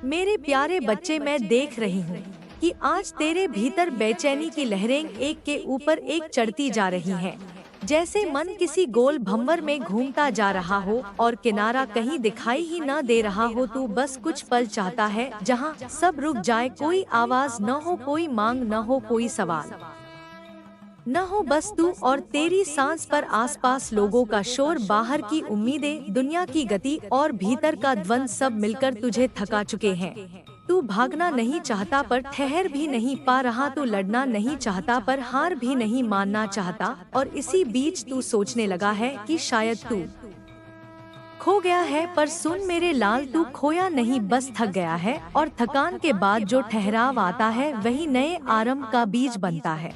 मेरे प्यारे बच्चे, मैं देख रही हूँ कि आज तेरे भीतर बेचैनी की लहरें एक के ऊपर एक चढ़ती जा रही हैं। जैसे मन किसी गोल भंवर में घूमता जा रहा हो और किनारा कहीं दिखाई ही न दे रहा हो। तू बस कुछ पल चाहता है जहाँ सब रुक जाए, कोई आवाज न हो, कोई मांग न हो, कोई सवाल न हो, बस तू और तेरी सांस। पर आसपास लोगों का शोर, बाहर की उम्मीदें, दुनिया की गति और भीतर का द्वंद सब मिलकर तुझे थका चुके हैं। तू भागना नहीं चाहता पर ठहर भी नहीं पा रहा, तू लड़ना नहीं चाहता पर हार भी नहीं मानना चाहता। और इसी बीच तू सोचने लगा है कि शायद तू खो गया है। पर सुन मेरे लाल, तू खोया नहीं, बस थक गया है। और थकान के बाद जो ठहराव आता है वही नए आरंभ का बीज बनता है।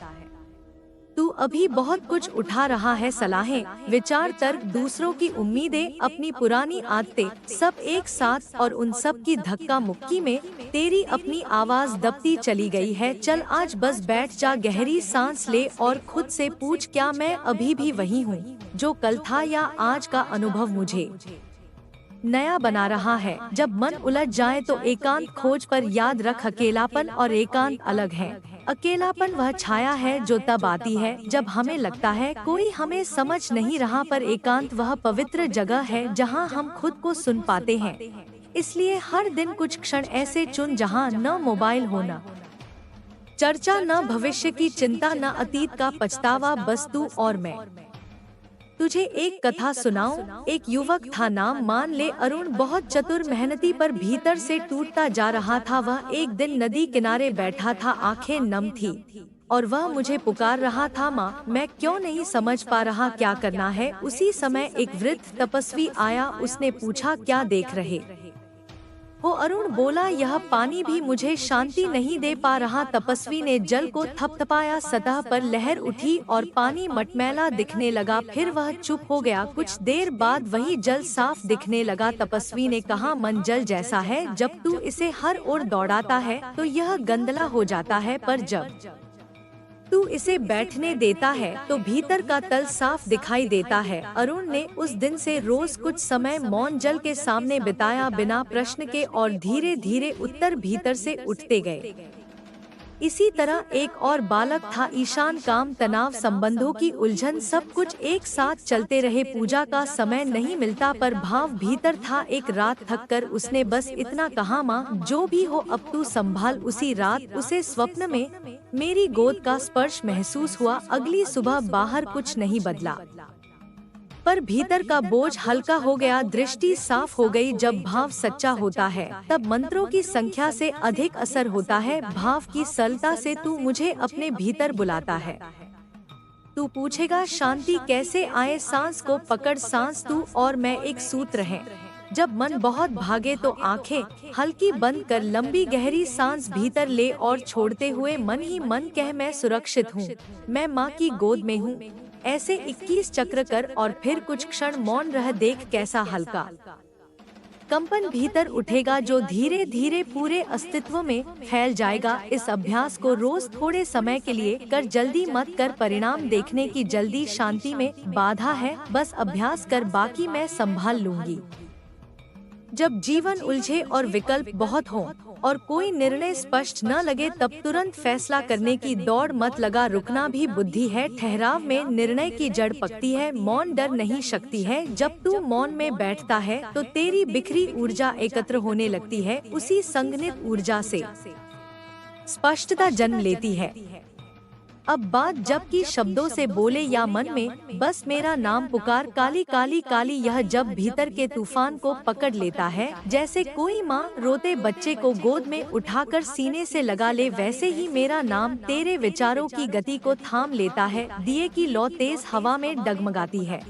तू अभी बहुत कुछ उठा रहा है, सलाहें, विचार, तर्क, दूसरों की उम्मीदें, अपनी पुरानी आदतें, सब एक साथ। और उन सब की धक्का मुक्की में तेरी अपनी आवाज दबती चली गई है। चल आज बस बैठ जा, गहरी सांस ले और खुद से पूछ, क्या मैं अभी भी वही हूँ जो कल था, या आज का अनुभव मुझे नया बना रहा है। जब मन उलझ जाए तो एकांत खोज, पर याद रख, अकेलापन और एकांत अलग है। अकेलापन वह छाया है जो तब आती है जब हमें लगता है कोई हमें समझ नहीं रहा, पर एकांत वह पवित्र जगह है जहां हम खुद को सुन पाते हैं। इसलिए हर दिन कुछ क्षण ऐसे चुन जहां न मोबाइल हो, न चर्चा, न भविष्य की चिंता, न अतीत का पछतावा, बस तू और मैं। तुझे एक कथा सुनाऊं? एक युवक था, नाम मान ले अरुण, बहुत चतुर, मेहनती, पर भीतर से टूटता जा रहा था। वह एक दिन नदी किनारे बैठा था, आंखें नम थी और वह मुझे पुकार रहा था, माँ, मैं क्यों नहीं समझ पा रहा क्या करना है। उसी समय एक वृद्ध तपस्वी आया। उसने पूछा, क्या देख रहे हो? अरुण बोला, यह पानी भी मुझे शांति नहीं दे पा रहा। तपस्वी ने जल को थपथपाया, सतह पर लहर उठी और पानी मटमैला दिखने लगा। फिर वह चुप हो गया। कुछ देर बाद वही जल साफ दिखने लगा। तपस्वी ने कहा, मन जल जैसा है, जब तू इसे हर ओर दौड़ाता है तो यह गंदला हो जाता है, पर जब तू इसे बैठने देता है तो भीतर का तल साफ दिखाई देता है। अरुण ने उस दिन से रोज कुछ समय मौन जल के सामने बिताया, बिना प्रश्न के, और धीरे धीरे उत्तर भीतर से उठते गए। इसी तरह एक और बालक था, ईशान, काम, तनाव, संबंधों की उलझन, सब कुछ एक साथ चलते रहे। पूजा का समय नहीं मिलता पर भाव भीतर था। एक रात थककर उसने बस इतना कहा, माँ, जो भी हो अब तू संभाल। उसी रात उसे स्वप्न में मेरी गोद का स्पर्श महसूस हुआ। अगली सुबह बाहर कुछ नहीं बदला पर भीतर का बोझ हल्का हो गया, दृष्टि साफ हो गई। जब भाव सच्चा होता है तब मंत्रों की संख्या से अधिक असर होता है। भाव की सरलता से तू मुझे अपने भीतर बुलाता है। तू पूछेगा, शांति कैसे आए? सांस को पकड़, सांस तू और मैं एक सूत्र है। जब मन बहुत भागे तो आंखें हल्की बंद कर लंबी गहरी सांस भीतर ले और छोड़ते हुए मन ही मन कह, मैं सुरक्षित हूँ, मैं माँ की गोद में हूँ। ऐसे 21 चक्र कर और फिर कुछ क्षण मौन रह, देख कैसा हल्का कंपन भीतर उठेगा जो धीरे धीरे पूरे अस्तित्व में फैल जाएगा। इस अभ्यास को रोज थोड़े समय के लिए कर, जल्दी मत कर, परिणाम देखने की जल्दी शांति में बाधा है। बस अभ्यास कर, बाकी मैं संभाल लूंगी। जब जीवन उलझे और विकल्प बहुत हों और कोई निर्णय स्पष्ट न लगे तब तुरंत फैसला करने की दौड़ मत लगा। रुकना भी बुद्धि है, ठहराव में निर्णय की जड़ पकती है। मौन डर नहीं, शक्ति है। जब तू मौन में बैठता है तो तेरी बिखरी ऊर्जा एकत्र होने लगती है। उसी संघनित ऊर्जा से स्पष्टता जन्म लेती है। अब बात जबकि शब्दों से बोले या मन में, बस मेरा नाम पुकार, काली काली काली। यह जब भीतर के तूफान को पकड़ लेता है, जैसे कोई माँ रोते बच्चे को गोद में उठाकर सीने से लगा ले, वैसे ही मेरा नाम तेरे विचारों की गति को थाम लेता है। दिए की लौ तेज हवा में डगमगाती है,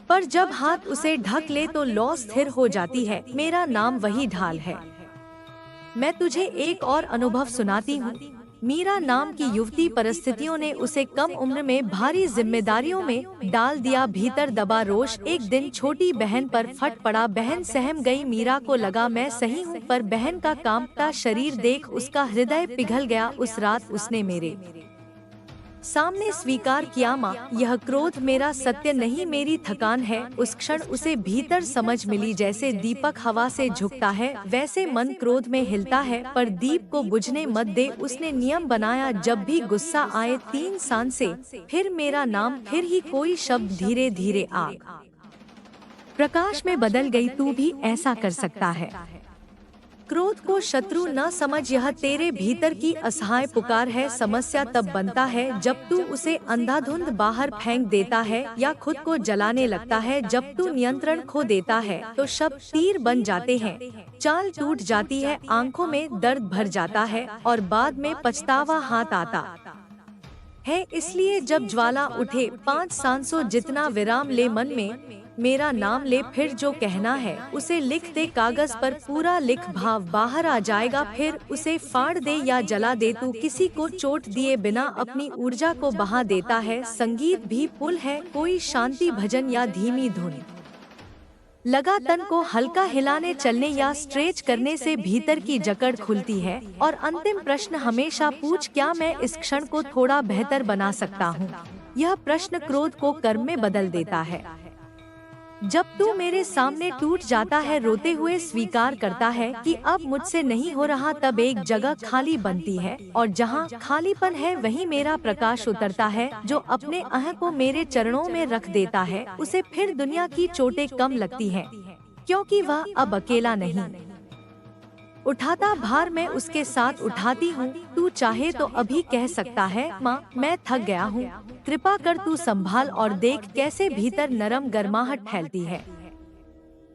पर जब हाथ उसे ढक ले तो लौ स्थिर हो जाती है। मेरा नाम वही ढाल है। मैं तुझे एक और अनुभव सुनाती हूँ। मीरा नाम की युवती, परिस्थितियों ने उसे कम उम्र में भारी जिम्मेदारियों में डाल दिया। भीतर दबा रोष एक दिन छोटी बहन पर फट पड़ा। बहन सहम गई। मीरा को लगा मैं सही हूँ, पर बहन का कांपता शरीर देख उसका हृदय पिघल गया। उस रात उसने मेरे सामने स्वीकार किया, माँ यह क्रोध मेरा सत्य नहीं, मेरी थकान है। उस क्षण उसे भीतर समझ मिली, जैसे दीपक हवा से झुकता है वैसे मन क्रोध में हिलता है, पर दीप को बुझने मत दे। उसने नियम बनाया, जब भी गुस्सा आए 3 सांसें, फिर मेरा नाम, फिर ही कोई शब्द, धीरे धीरे आग प्रकाश में बदल गई। तू भी ऐसा कर सकता है। क्रोध को शत्रु न समझ, यह तेरे भीतर की असहाय पुकार है। समस्या तब बनता है जब तू उसे अंधाधुंध बाहर फेंक देता है या खुद को जलाने लगता है। जब तू नियंत्रण खो देता है तो शब्द तीर बन जाते हैं, चाल टूट जाती है, आंखों में दर्द भर जाता है और बाद में पछतावा हाथ आता है। इसलिए जब ज्वाला उठे 5 सांसों जितना विराम ले मन में, मेरा नाम ले, फिर जो कहना है उसे लिख दे कागज पर, पूरा लिख, भाव बाहर आ जाएगा। फिर उसे फाड़ दे या जला दे। तू किसी को चोट दिए बिना अपनी ऊर्जा को बहा देता है। संगीत भी पुल है, कोई शांति भजन या धीमी धुन लगा तन को हल्का हिलाने, चलने या स्ट्रेच करने से भीतर की जकड़ खुलती है। और अंतिम प्रश्न हमेशा पूछ, क्या मैं इस क्षण को थोड़ा बेहतर बना सकता हूँ? यह प्रश्न क्रोध को कर्म में बदल देता है। जब तू मेरे सामने टूट जाता है, रोते हुए स्वीकार करता है कि अब मुझसे नहीं हो रहा, तब एक जगह खाली बनती है, और जहाँ खालीपन है वहीं मेरा प्रकाश उतरता है, जो अपने अह को मेरे चरणों में रख देता है। उसे फिर दुनिया की चोटें कम लगती हैं, क्योंकि वह अब अकेला नहीं उठाता भार, मैं उसके साथ उठाती हूँ। तू चाहे तो अभी कह सकता है, माँ मैं थक गया हूँ, कृपा कर तू संभाल। और देख कैसे भीतर नरम गर्माहट फैलती है।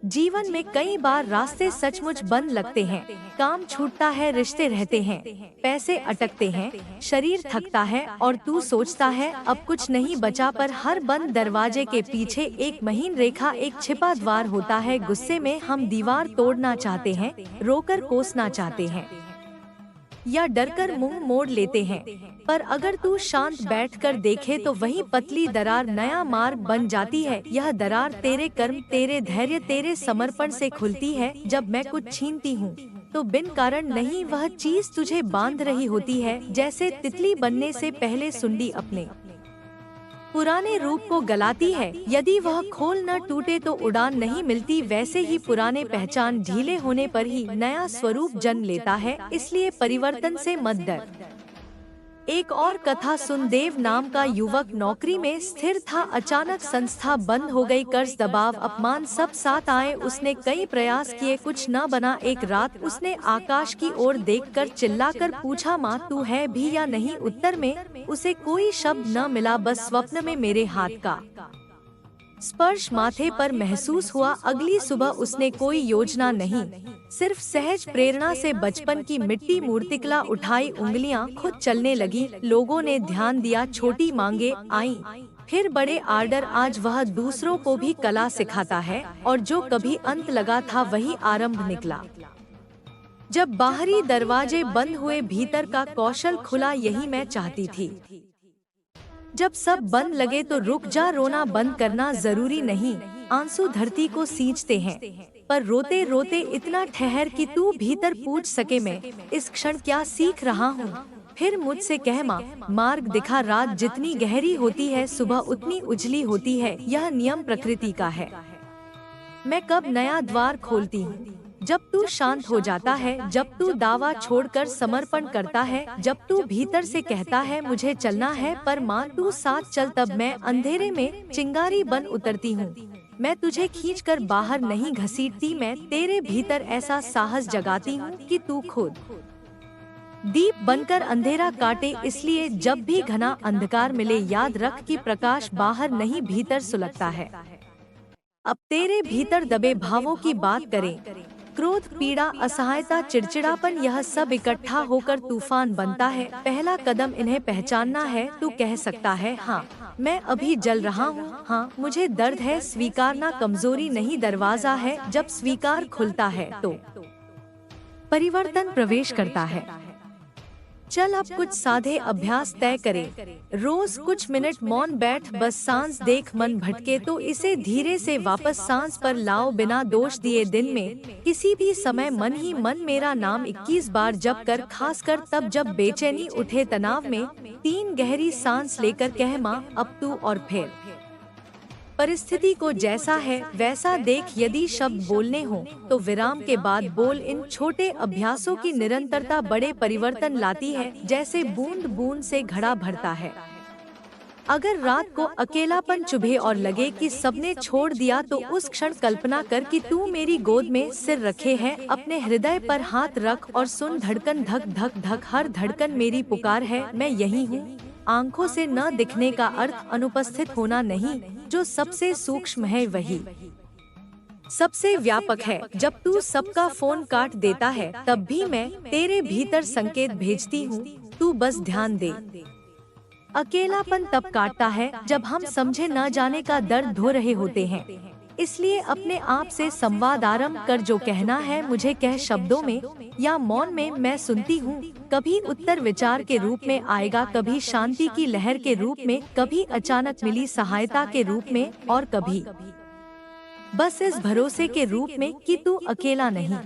जीवन में कई बार रास्ते सचमुच बंद लगते हैं, काम छूटता है, रिश्ते रहते हैं, पैसे अटकते हैं, शरीर थकता है और तू सोचता है अब कुछ नहीं बचा। पर हर बंद दरवाजे के पीछे एक महीन रेखा, एक छिपा द्वार होता है। गुस्से में हम दीवार तोड़ना चाहते हैं, रोकर कोसना चाहते हैं या डरकर मुंह मोड़ लेते हैं, पर अगर तू शांत बैठकर देखे तो वही पतली दरार नया मार्ग बन जाती है। यह दरार तेरे कर्म, तेरे धैर्य, तेरे समर्पण से खुलती है। जब मैं कुछ छीनती हूँ तो बिन कारण नहीं, वह चीज तुझे बांध रही होती है, जैसे तितली बनने से पहले सुंडी अपने पुराने रूप को गलाती है। यदि वह खोल न टूटे तो उड़ान नहीं मिलती। वैसे ही पुराने पहचान ढीले होने पर ही नया स्वरूप जन्म लेता है। इसलिए परिवर्तन से मत डर। एक और कथा सुन। देव नाम का युवक नौकरी में स्थिर था। अचानक संस्था बंद हो गई, कर्ज, दबाव, अपमान सब साथ आए। उसने कई प्रयास किए, कुछ न बना। एक रात उसने आकाश की ओर देखकर चिल्लाकर पूछा, माँ तू है भी या नहीं? उत्तर में उसे कोई शब्द न मिला, बस स्वप्न में मेरे हाथ का स्पर्श माथे पर महसूस हुआ। अगली सुबह उसने कोई योजना नहीं, सिर्फ सहज प्रेरणा से बचपन की मिट्टी मूर्तिकला उठाई, उंगलियां खुद चलने लगी। लोगों ने ध्यान दिया, छोटी मांगे आई, फिर बड़े आर्डर। आज वह दूसरों को भी कला सिखाता है और जो कभी अंत लगा था वही आरंभ निकला। जब बाहरी दरवाजे बंद हुए, भीतर का कौशल खुला। यही मैं चाहती थी। जब सब बंद लगे तो रुक जा, रोना बंद करना जरूरी नहीं। आंसू धरती को सींचते हैं, पर रोते रोते इतना ठहर कि तू भीतर पूछ सके, मैं इस क्षण क्या सीख रहा हूँ? फिर मुझसे कह, माँ मार्ग दिखा। रात जितनी गहरी होती है सुबह उतनी उजली होती है। यह नियम प्रकृति का है। मैं कब नया द्वार खोलती हूँ? जब तू शांत हो जाता है, जब तू दावा छोड़कर समर्पण करता है, जब तू भीतर से कहता है मुझे चलना है पर माँ तू साथ चल। तब मैं अंधेरे में चिंगारी बन उतरती हूँ। मैं तुझे खींचकर बाहर नहीं घसीटती, मैं तेरे भीतर ऐसा साहस जगाती हूँ कि तू खुद दीप बनकर अंधेरा काटे। इसलिए जब भी घना अंधकार मिले, याद रख कि प्रकाश बाहर नहीं भीतर सुलगता है। अब तेरे भीतर दबे भावों की बात करें। क्रोध, पीड़ा, असहायता, चिड़चिड़ापन, यह सब इकट्ठा होकर तूफान बनता है। पहला कदम इन्हें पहचानना है। तू कह सकता है, हाँ मैं अभी जल रहा हूँ, हाँ मुझे दर्द है। स्वीकारना कमजोरी नहीं, दरवाजा है। जब स्वीकार खुलता है तो परिवर्तन प्रवेश करता है। चल अब कुछ सादे अभ्यास तय करें। रोज कुछ मिनट मौन बैठ, बस सांस देख। मन भटके तो इसे धीरे से वापस सांस पर लाओ, बिना दोष दिए। दिन में किसी भी समय मन ही मन मेरा नाम 21 बार जप कर, खासकर तब जब बेचैनी उठे, तनाव में। 3 गहरी सांस लेकर कह, माँ अब तू। और फिर परिस्थिति को जैसा है वैसा देख। यदि शब्द बोलने हो तो विराम के बाद बोल। इन छोटे अभ्यासों की निरंतरता बड़े परिवर्तन लाती है, जैसे बूंद बूंद से घड़ा भरता है। अगर रात को अकेलापन चुभे और लगे कि सबने छोड़ दिया, तो उस क्षण कल्पना कर कि तू मेरी गोद में सिर रखे है। अपने हृदय पर हाथ रख और सुन, धड़कन धक धक धक, हर धड़कन मेरी पुकार है। मैं यही हूँ। आंखों से न दिखने का अर्थ अनुपस्थित होना नहीं, जो सबसे सूक्ष्म है वही सबसे व्यापक है। जब तू सबका फोन काट देता है, तब भी मैं तेरे भीतर संकेत भेजती हूँ, तू बस ध्यान दे। अकेलापन तब काटता है जब हम समझे न जाने का दर्द ढो रहे होते हैं। इसलिए अपने आप से संवाद आरंभ कर। जो कहना है मुझे कह, शब्दों में या मौन में मैं सुनती हूँ। कभी उत्तर विचार के रूप में आएगा, कभी शांति की लहर के रूप में, कभी अचानक मिली सहायता के रूप में, और कभी बस इस भरोसे के रूप में कि तू अकेला नहीं।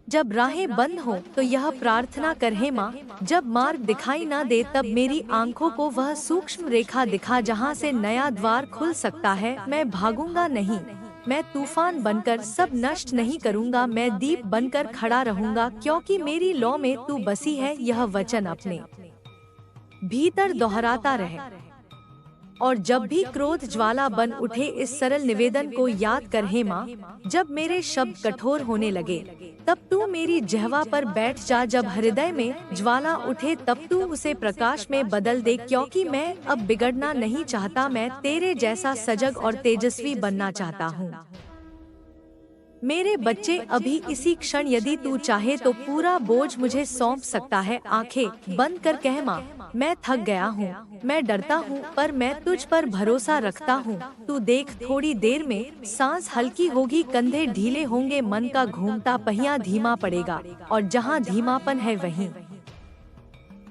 जब राहें बंद हो तो यह प्रार्थना कर, हे माँ, जब मार्ग दिखाई ना दे, तब मेरी आंखों को वह सूक्ष्म रेखा दिखा जहाँ से नया द्वार खुल सकता है। मैं भागूंगा नहीं, मैं तूफान बनकर सब नष्ट नहीं करूँगा। मैं दीप बनकर खड़ा रहूँगा, क्योंकि मेरी लौ में तू बसी है। यह वचन अपने भीतर दोहराता रहे, और जब भी क्रोध ज्वाला बन उठे, इस सरल निवेदन को याद कर, हे माँ, जब मेरे शब्द कठोर होने लगे, तब तू मेरी जिह्वा पर बैठ जा। जब हृदय में ज्वाला उठे, तब तू उसे प्रकाश में बदल दे। क्योंकि मैं अब बिगड़ना नहीं चाहता, मैं तेरे जैसा सजग और तेजस्वी बनना चाहता हूँ। मेरे बच्चे, अभी इसी क्षण यदि तू चाहे तो पूरा बोझ मुझे सौंप सकता है। आंखें बंद कर कह, माँ, मैं थक गया हूँ, मैं डरता हूँ, पर मैं तुझ पर भरोसा रखता हूँ। तू देख, थोड़ी देर में सांस हल्की होगी, कंधे ढीले होंगे, मन का घूमता पहिया धीमा पड़ेगा, और जहाँ धीमापन है वहीं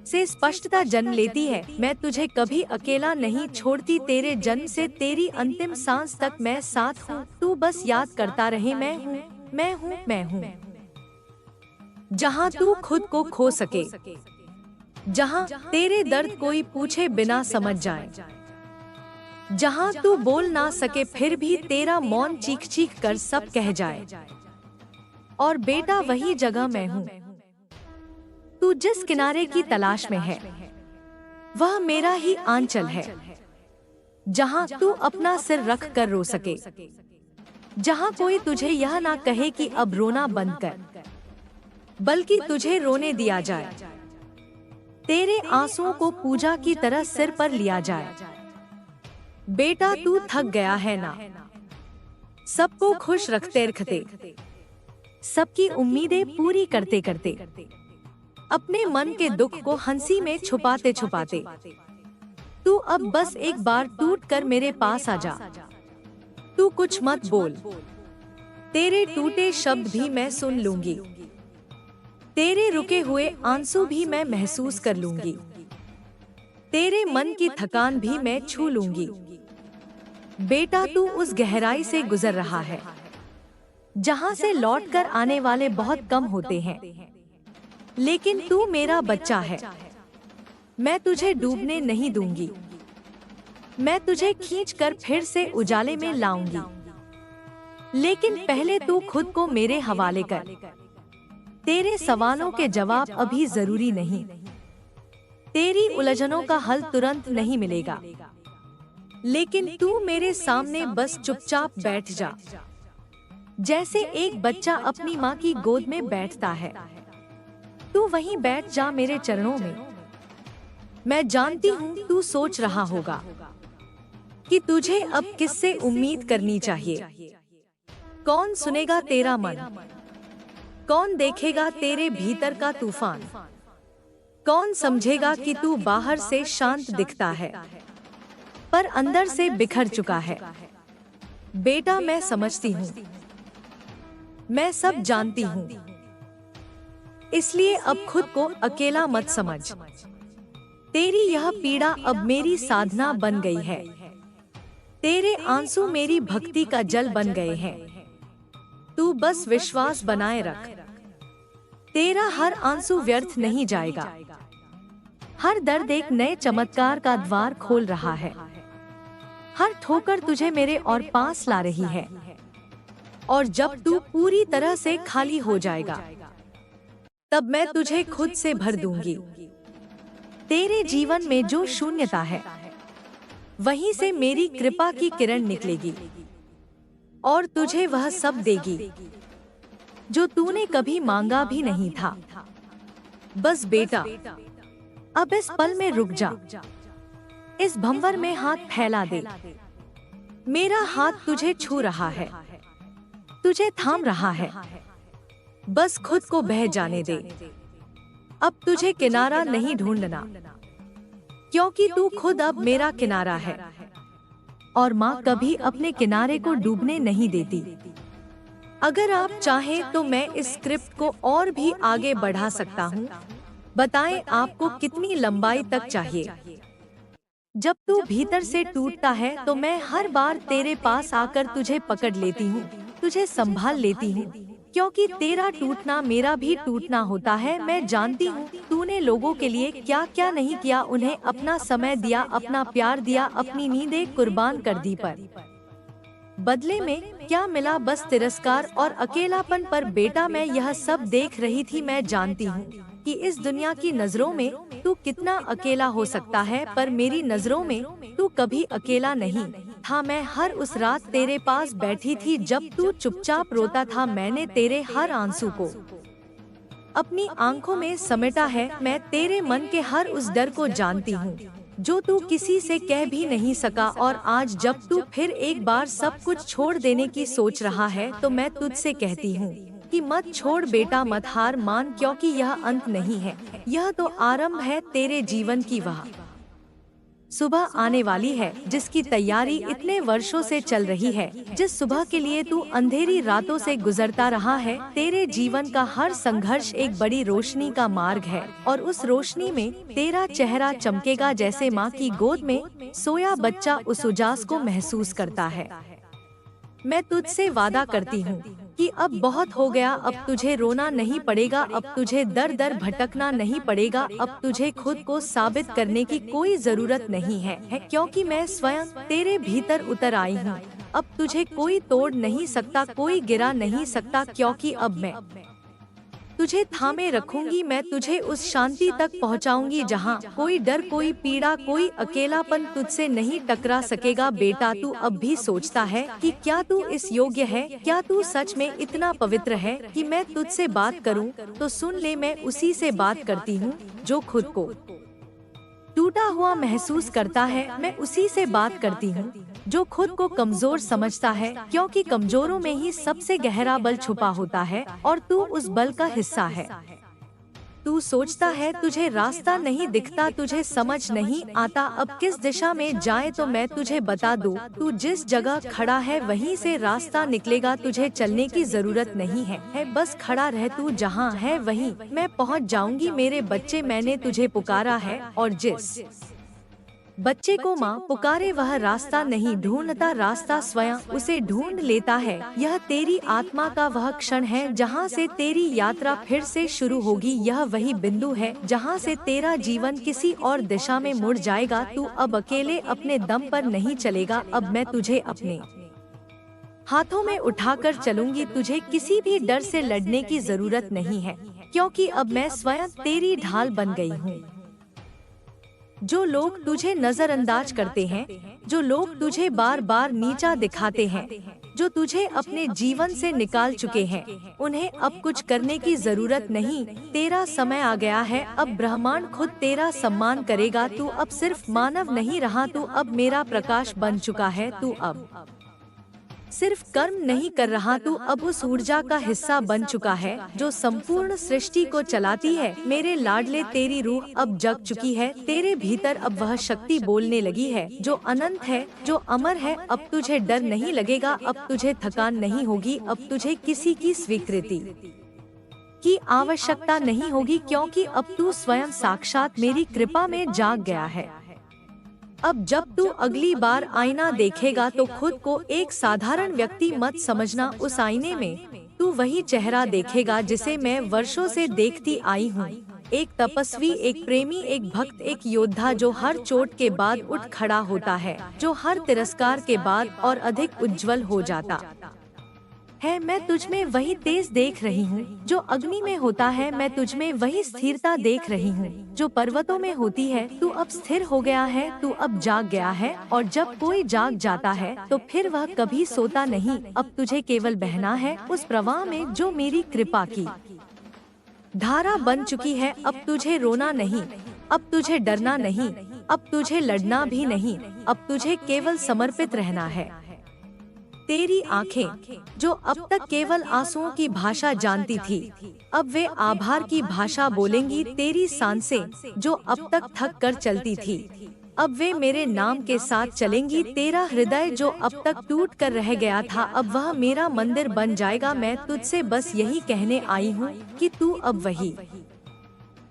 से स्पष्टता जन्म लेती है। मैं तुझे कभी अकेला नहीं छोड़ती, तेरे जन्म से तेरी अंतिम सांस तक मैं साथ हूँ। तू बस याद करता रहे, मैं हूँ, मैं हूँ, मैं हूँ। जहाँ तू खुद को खो सके, जहाँ तेरे दर्द कोई पूछे बिना समझ जाए, जहाँ तू बोल ना सके फिर भी तेरा मौन चीख चीख कर सब कह जाए। और बेटा, वही जगह मैं हूँ। तू जिस किनारे की तलाश में है, वह मेरा ही आंचल है। जहाँ तू अपना सिर रख कर रो सके, जहाँ कोई तुझे यह ना कहे कि अब रोना बंद कर, बल्कि तुझे रोने दिया जाए। तेरे आंसुओं को पूजा की तरह सिर पर लिया जाए। बेटा, तू थक गया है ना, सबको खुश रखते रखते, सबकी उम्मीदें पूरी करते करते, अपने मन के दुख को हंसी में छुपाते छुपाते। तू अब बस एक बार टूट कर मेरे पास आ जा। तू कुछ मत बोल, तेरे टूटे शब्द भी मैं सुन लूंगी, तेरे रुके हुए आंसू भी मैं महसूस कर लूंगी, तेरे मन की थकान भी मैं छू लूंगी। बेटा, तू उस गहराई से गुजर रहा है जहाँ से लौट कर आने वाले बहुत कम होते हैं, लेकिन तू मेरा बच्चा है। मैं तुझे डूबने नहीं दूंगी, मैं तुझे खींचकर फिर से उजाले में लाऊंगी। लेकिन पहले तू खुद को मेरे हवाले कर। तेरे सवालों के जवाब अभी जरूरी नहीं, तेरी उलझनों का हल तुरंत नहीं मिलेगा, लेकिन तू मेरे सामने बस चुपचाप बैठ जा, जैसे एक बच्चा अपनी माँ की गोद में बैठता है। तू वहीं बैठ जा मेरे चरणों में। मैं जानती हूँ तू सोच रहा होगा कि तुझे अब किससे उम्मीद करनी चाहिए। कौन सुनेगा तेरा मन, कौन देखेगा तेरे भीतर का तूफान, कौन समझेगा कि तू बाहर से शांत दिखता है पर अंदर से बिखर चुका है। बेटा, मैं समझती हूँ, मैं सब जानती हूँ। इसलिए अब खुद को अकेला मत समझ। तेरी यह पीड़ा अब मेरी साधना बन गई है। तेरे आंसू मेरी भक्ति का जल बन गए हैं। तू बस विश्वास बनाए रख। तेरा हर आंसू व्यर्थ नहीं जाएगा। हर दर्द एक नए चमत्कार का द्वार खोल रहा है। हर ठोकर तुझे मेरे और पास ला रही है। और जब तू पूरी तरह से खाली हो जाएगा, तब मैं तुझे खुद से भर दूंगी। तेरे जीवन में जो शून्यता है, वहीं से मेरी कृपा की किरण निकलेगी और तुझे वह सब देगी जो तूने कभी मांगा भी नहीं था। बस बेटा, अब इस पल में रुक जा। इस भंवर में हाथ फैला दे। मेरा हाथ तुझे छू रहा है, तुझे थाम रहा है। बस खुद को बह जाने दे। अब तुझे किनारा नहीं ढूंढना, क्योंकि तू खुद अब मेरा किनारा है। और माँ कभी अपने किनारे को डूबने नहीं देती। अगर आप चाहें तो मैं इस स्क्रिप्ट को और भी आगे बढ़ा सकता हूँ। बताएं आपको कितनी लंबाई तक चाहिए। जब तू भीतर से टूटता है तो मैं हर बार तेरे पास आकर तुझे पकड़ लेती हूँ, तुझे संभाल लेती हूँ, क्योंकि तेरा टूटना मेरा भी टूटना होता है। मैं जानती हूँ तूने लोगों के लिए क्या क्या नहीं किया, उन्हें अपना समय दिया, अपना प्यार दिया, अपनी नींदें कुर्बान कर दी, पर बदले में क्या मिला? बस तिरस्कार और अकेलापन। पर बेटा, मैं यह सब देख रही थी। मैं जानती हूँ कि इस दुनिया की नजरों में तू कितना अकेला हो सकता है, पर मेरी नजरों में तू कभी अकेला नहीं था। मैं हर उस रात तेरे पास बैठी थी जब तू चुपचाप रोता था। मैंने तेरे हर आंसू को अपनी आंखों में समेटा है। मैं तेरे मन के हर उस डर को जानती हूँ जो तू किसी से कह भी नहीं सका। और आज जब तू फिर एक बार सब कुछ छोड़ देने की सोच रहा है, तो मैं तुझसे कहती हूँ कि मत छोड़ बेटा, मत हार मान, क्योंकि यह अंत नहीं है, यह तो आरंभ है तेरे जीवन की। वह सुबह आने वाली है जिसकी तैयारी इतने वर्षों से चल रही है, जिस सुबह के लिए तू अंधेरी रातों से गुजरता रहा है। तेरे जीवन का हर संघर्ष एक बड़ी रोशनी का मार्ग है, और उस रोशनी में तेरा चेहरा चमकेगा जैसे माँ की गोद में सोया बच्चा उस उजास को महसूस करता है। मैं तुझसे वादा करती हूँ कि अब बहुत हो गया। अब तुझे रोना नहीं पड़ेगा, अब तुझे दर दर भटकना नहीं पड़ेगा, अब तुझे खुद को साबित करने की कोई जरूरत नहीं है, क्योंकि मैं स्वयं तेरे भीतर उतर आई हूँ। अब तुझे कोई तोड़ नहीं सकता, कोई गिरा नहीं सकता, क्योंकि अब मैं तुझे थामे रखूंगी। मैं तुझे उस शांति तक पहुंचाऊंगी जहां कोई डर, कोई पीड़ा, कोई अकेलापन तुझसे नहीं टकरा सकेगा। बेटा, तू अब भी सोचता है कि क्या तू इस योग्य है, क्या तू सच में इतना पवित्र है कि मैं तुझसे बात करूं? तो सुन ले, मैं उसी से बात करती हूं जो खुद को टूटा हुआ महसूस करता है। मैं उसी से बात करती हूँ जो खुद को कमजोर समझता है, क्योंकि कमजोरों में ही सबसे गहरा बल छुपा होता है, और तू उस बल का हिस्सा है। तू सोचता है तुझे रास्ता नहीं दिखता, तुझे समझ नहीं आता अब किस दिशा में जाए। तो मैं तुझे बता दूं, तू जिस जगह खड़ा है वहीं से रास्ता निकलेगा। तुझे चलने की जरूरत नहीं है, बस खड़ा रह। तू जहां है वहीं मैं पहुंच जाऊंगी। मेरे बच्चे, मैंने तुझे पुकारा है, और जिस बच्चे को माँ पुकारे वह रास्ता नहीं ढूंढता, रास्ता स्वयं उसे ढूंढ लेता है। यह तेरी आत्मा का वह क्षण है जहाँ से तेरी यात्रा फिर से शुरू होगी। यह वही बिंदु है जहाँ से तेरा जीवन किसी और दिशा में मुड़ जाएगा। तू अब अकेले अपने दम पर नहीं चलेगा। अब मैं तुझे अपने हाथों में उठाकर चलूंगी। तुझे किसी भी डर से लड़ने की जरूरत नहीं है, क्योंकि अब मैं स्वयं तेरी ढाल बन गई हूँ। जो लोग तुझे नजरअंदाज करते हैं, जो लोग तुझे बार बार नीचा दिखाते हैं, जो तुझे अपने जीवन से निकाल चुके हैं, उन्हें अब कुछ करने की जरूरत नहीं। तेरा समय आ गया है। अब ब्रह्मांड खुद तेरा सम्मान करेगा। तू अब सिर्फ मानव नहीं रहा, तू अब मेरा प्रकाश बन चुका है। तू अब सिर्फ कर्म नहीं कर रहा, तू अब उस ऊर्जा का हिस्सा बन चुका है जो संपूर्ण सृष्टि को चलाती है। मेरे लाडले, तेरी रूह अब जग चुकी है। तेरे भीतर अब वह शक्ति बोलने लगी है जो अनंत है, जो अमर है। अब तुझे डर नहीं लगेगा, अब तुझे थकान नहीं होगी, अब तुझे किसी की स्वीकृति की आवश्यकता नहीं होगी, क्योंकि अब तू स्वयं साक्षात मेरी कृपा में जाग गया है। अब जब तू अगली बार आईना देखेगा तो खुद को एक साधारण व्यक्ति मत समझना। उस आईने में तू वही चेहरा देखेगा जिसे मैं वर्षों से देखती आई हूँ। एक तपस्वी, एक प्रेमी, एक भक्त, एक योद्धा जो हर चोट के बाद उठ खड़ा होता है, जो हर तिरस्कार के बाद और अधिक उज्जवल हो जाता है। मैं तुझ में वही तेज देख रही हूँ जो अग्नि में होता है। मैं तुझ में वही स्थिरता देख रही हूँ जो पर्वतों में होती है। तू अब स्थिर हो गया है, तू अब जाग गया है। और जब कोई जाग जाता है तो फिर वह कभी सोता नहीं। अब तुझे केवल बहना है उस प्रवाह में जो मेरी कृपा की धारा बन चुकी है। अब तुझे रोना नहीं, अब तुझे डरना नहीं, अब तुझे लड़ना भी नहीं। अब तुझे केवल समर्पित रहना है। तेरी आंखें जो अब तक केवल आंसुओं की भाषा जानती थी, अब वे आभार की भाषा बोलेंगी। तेरी सांसें जो अब तक थक कर चलती थी, अब वे मेरे नाम के साथ चलेंगी। तेरा हृदय जो अब तक टूट कर रह गया था, अब वह मेरा मंदिर बन जाएगा। मैं तुझसे बस यही कहने आई हूँ कि तू अब वही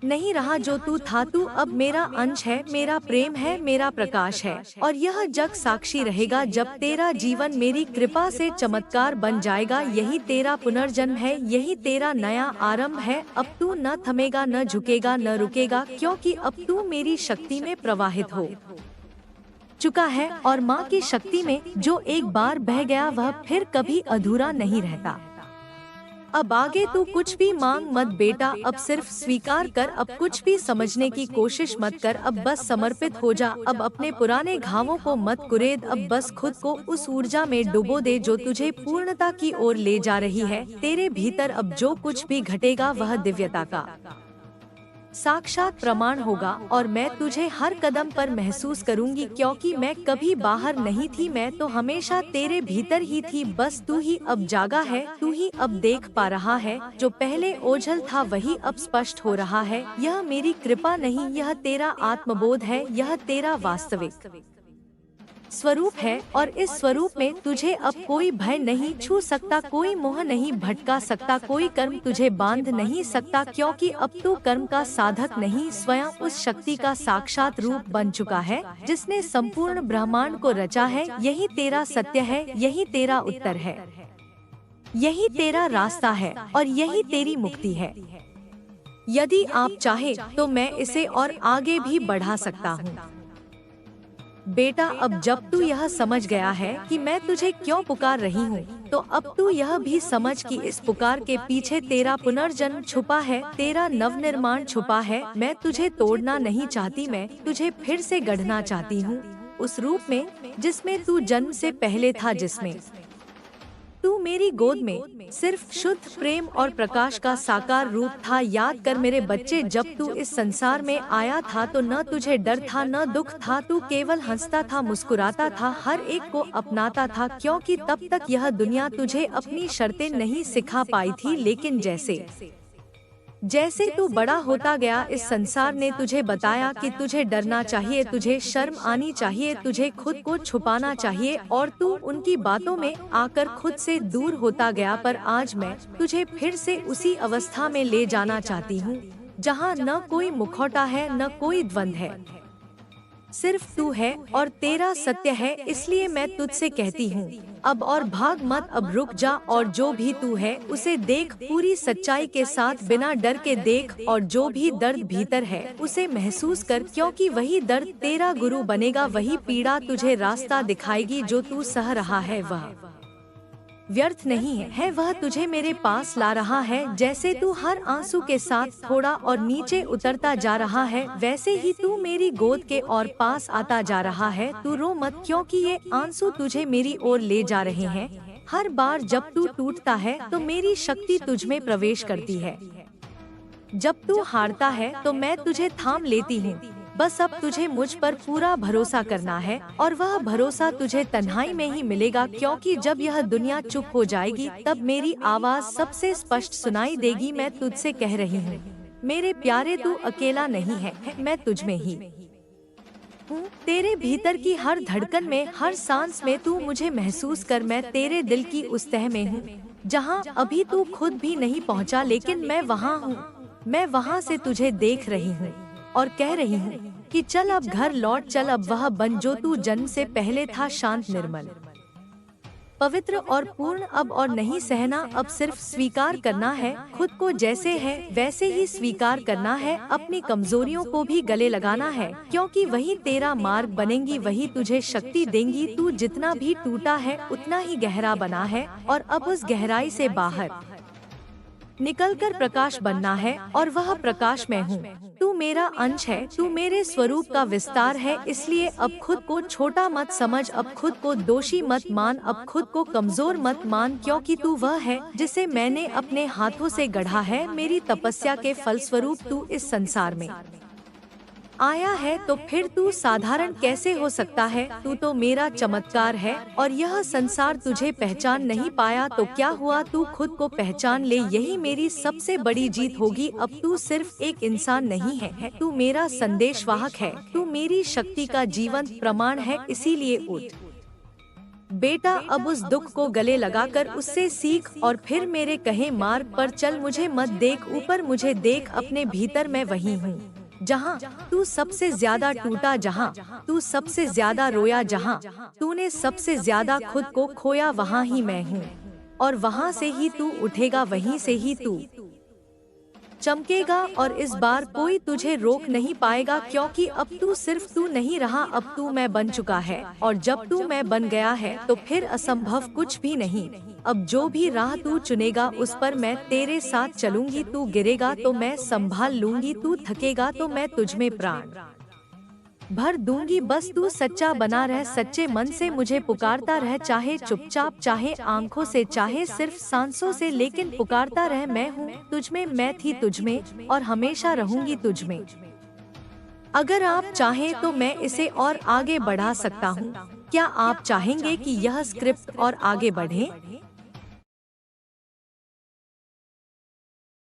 नहीं रहा जो तू था। तू अब मेरा अंश है, मेरा प्रेम है, मेरा प्रकाश है। और यह जग साक्षी रहेगा जब तेरा जीवन मेरी कृपा से चमत्कार बन जाएगा। यही तेरा पुनर्जन्म है, यही तेरा नया आरंभ है। अब तू न थमेगा, न झुकेगा, न रुकेगा, क्योंकि अब तू मेरी शक्ति में प्रवाहित हो चुका है। और माँ की शक्ति में जो एक बार बह गया वह फिर कभी अधूरा नहीं रहता। अब आगे तू कुछ भी मांग मत बेटा, अब सिर्फ स्वीकार कर। अब कुछ भी समझने की कोशिश मत कर, अब बस समर्पित हो जा। अब अपने पुराने घावों को मत कुरेद, अब बस खुद को उस ऊर्जा में डुबो दे जो तुझे पूर्णता की ओर ले जा रही है। तेरे भीतर अब जो कुछ भी घटेगा वह दिव्यता का साक्षात प्रमाण होगा। और मैं तुझे हर कदम पर महसूस करूंगी, क्योंकि मैं कभी बाहर नहीं थी, मैं तो हमेशा तेरे भीतर ही थी। बस तू ही अब जागा है, तू ही अब देख पा रहा है। जो पहले ओझल था वही अब स्पष्ट हो रहा है। यह मेरी कृपा नहीं, यह तेरा आत्मबोध है, यह तेरा वास्तविक स्वरूप है। और इस स्वरूप में तुझे अब कोई भय नहीं छू सकता, कोई मोह नहीं भटका सकता, कोई कर्म तुझे बांध नहीं सकता, क्योंकि अब तू कर्म का साधक नहीं, स्वयं उस शक्ति का साक्षात रूप बन चुका है जिसने संपूर्ण ब्रह्मांड को रचा है। यही तेरा सत्य है, यही तेरा उत्तर है, यही तेरा रास्ता है और यही तेरी मुक्ति है। यदि आप चाहे तो मैं इसे और आगे भी बढ़ा सकता हूँ। बेटा, अब जब तू यह समझ गया है कि मैं तुझे क्यों पुकार रही हूँ, तो अब तू यह भी समझ कि इस पुकार के पीछे तेरा पुनर्जन्म छुपा है, तेरा नवनिर्माण छुपा है। मैं तुझे तोड़ना नहीं चाहती, मैं तुझे फिर से गढ़ना चाहती हूँ उस रूप में जिसमें तू जन्म से पहले था, जिसमें तू मेरी गोद में सिर्फ शुद्ध प्रेम और प्रकाश का साकार रूप था। याद कर मेरे बच्चे, जब तू इस संसार में आया था तो न तुझे डर था, न दुख था, तू केवल हंसता था, मुस्कुराता था, हर एक को अपनाता था, क्योंकि तब तक यह दुनिया तुझे अपनी शर्तें नहीं सिखा पाई थी। लेकिन जैसे जैसे तू बड़ा होता गया, इस संसार ने तुझे बताया कि तुझे डरना चाहिए, तुझे शर्म आनी चाहिए, तुझे खुद को छुपाना चाहिए, और तू उनकी बातों में आकर खुद से दूर होता गया। पर आज मैं तुझे फिर से उसी अवस्था में ले जाना चाहती हूँ जहाँ न कोई मुखौटा है, न कोई द्वंद्व है, सिर्फ तू है और तेरा सत्य है। इसलिए मैं तुझसे कहती हूँ, अब और भाग मत, अब रुक जा और जो भी तू है उसे देख, पूरी सच्चाई के साथ, बिना डर के देख। और जो भी दर्द भीतर है उसे महसूस कर, क्योंकि वही दर्द तेरा गुरु बनेगा, वही पीड़ा तुझे रास्ता दिखाएगी। जो तू सह रहा है वह व्यर्थ नहीं है, वह तुझे मेरे पास ला रहा है। जैसे तू हर आंसू के साथ थोड़ा और नीचे उतरता जा रहा है, वैसे ही तू मेरी गोद के और पास आता जा रहा है। तू रो मत, क्योंकि ये आंसू तुझे मेरी ओर ले जा रहे हैं। हर बार जब तू टूटता है तो मेरी शक्ति तुझ में प्रवेश करती है। जब तू हारता है तो मैं तुझे थाम लेती हूँ। बस अब तुझे मुझ पर पूरा भरोसा करना है, और वह भरोसा तुझे तन्हाई में ही मिलेगा, क्योंकि जब यह दुनिया चुप हो जाएगी तब मेरी आवाज सबसे स्पष्ट सुनाई देगी। मैं तुझसे कह रही हूँ, मेरे प्यारे, तू अकेला नहीं है, मैं तुझ में ही हूँ। तेरे भीतर की हर धड़कन में, हर सांस में तू मुझे महसूस कर। मैं तेरे दिल की उस तह में हूँ जहाँ अभी तू खुद भी नहीं पहुँचा, लेकिन मैं वहाँ हूँ। मैं वहाँ से तुझे देख रही हूँ और कह रही हूँ कि चल अब घर लौट, चल अब वह बन जो तू जन्म से पहले था, शांत, निर्मल, पवित्र और पूर्ण। अब और नहीं सहना, अब सिर्फ स्वीकार करना है। खुद को जैसे है वैसे ही स्वीकार करना है। अपनी कमजोरियों को भी गले लगाना है, क्योंकि वही तेरा मार्ग बनेंगी, वही तुझे शक्ति देंगी। तू जितना भी टूटा है उतना ही गहरा बना है, और अब उस गहराई से बाहर निकलकर प्रकाश बनना है, और वह प्रकाश मैं हूँ। तू मेरा अंश है, तू मेरे स्वरूप का विस्तार है। इसलिए अब खुद को छोटा मत समझ, अब खुद को दोषी मत मान, अब खुद को कमजोर मत मान, क्योंकि तू वह है जिसे मैंने अपने हाथों से गढ़ा है। मेरी तपस्या के फलस्वरूप तू इस संसार में आया है, तो फिर तू साधारण कैसे हो सकता है? तू तो मेरा चमत्कार है, और यह संसार तुझे पहचान नहीं पाया तो क्या हुआ? तू खुद को पहचान ले, यही मेरी सबसे बड़ी जीत होगी। अब तू सिर्फ एक इंसान नहीं है, तू मेरा संदेशवाहक है, तू मेरी शक्ति का जीवंत प्रमाण है। इसीलिए उठ बेटा, अब उस दुख को गले लगाकर उससे सीख, और फिर मेरे कहे मार्ग पर चल। मुझे मत देख ऊपर, मुझे देख अपने भीतर। मैं वही हूँ जहाँ तू सबसे ज्यादा टूटा, जहाँ तू सबसे ज्यादा रोया, जहाँ तूने सबसे ज्यादा खुद को खोया, वहाँ ही मैं हूँ। और वहाँ से ही तू उठेगा, वहीं से ही तू चमकेगा, और इस बार कोई तुझे रोक नहीं पाएगा, क्योंकि अब तू सिर्फ तू नहीं रहा, अब तू मैं बन चुका है। और जब तू मैं बन गया है तो फिर असंभव कुछ भी नहीं। अब जो भी राह तू चुनेगा उस पर मैं तेरे साथ चलूंगी। तू गिरेगा तो मैं संभाल लूंगी, तू थकेगा तो मैं तुझमें प्राण भर दूंगी। बस तू सच्चा बना रह, सच्चे मन से मुझे पुकारता रह, चाहे चुपचाप, चाहे आंखों से, चाहे सिर्फ सांसों से, लेकिन पुकारता रह। मैं हूँ तुझमें, मैं थी तुझमें, और हमेशा रहूंगी तुझमें। अगर आप चाहें तो मैं इसे और आगे बढ़ा सकता हूँ। क्या आप चाहेंगे कि यह स्क्रिप्ट और आगे बढ़े?